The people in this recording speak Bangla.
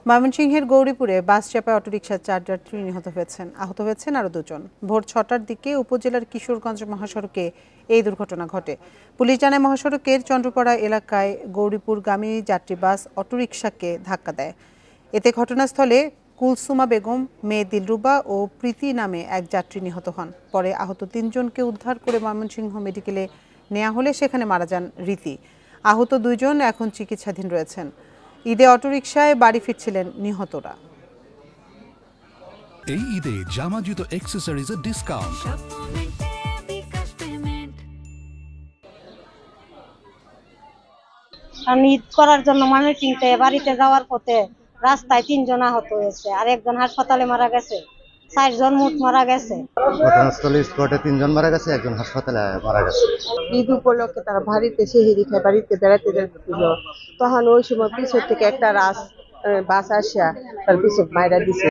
ময়মনসিংহের গৌরীপুরে বাস চাপায় অটোরিকশার 4 যাত্রী নিহত হয়েছেন, আহত হয়েছেন আরও 2 জন। ভোর 6টার দিকে উপজেলার কিশোরগঞ্জ মহাসড়কে এই দুর্ঘটনা ঘটে। পুলিশ জানায়, মহাসড়কের চন্দ্রপাড়া এলাকায় গৌরীপুরগামী যাত্রী বাস অটোরিকশাকে ধাক্কা দেয়। এতে ঘটনাস্থলে কুলসুমা বেগম, মেয়ে দিলরুবা ও প্রীতি নামে এক যাত্রী নিহত হন। পরে আহত 3 জনকে উদ্ধার করে ময়মনসিংহ মেডিকেলে নেওয়া হলে সেখানে মারা যান রীতি। আহত 2 জন এখন চিকিৎসাধীন রয়েছেন। ঈদে অটোরিকশায় বাড়ি ফিরছিলেন নিহতরা। এই ঈদে জামা জুতো অ্যাক্সেসরিজের ডিসকাউন্ট। ঈদ করার জন্য ময়মনসিংহে বাড়িতে যাওয়ার পথে রাস্তায় 3 জন আহত হয়েছে আর একজন হাসপাতালে মারা গেছে। 4 জন মোট মারা গেছে। ঘটনাস্থলে স্পটে 3 জন মারা গেছে, একজন হাসপাতালে মারা গেছে। ঈদ উপলক্ষে তারা বাড়িতে সেহেরি খায়, বাড়িতে বেড়াতে যাচ্ছিল, তখন ওই সময় পিছন থেকে একটা বাস আসিয়া তার পিছন মাইরা দিছে।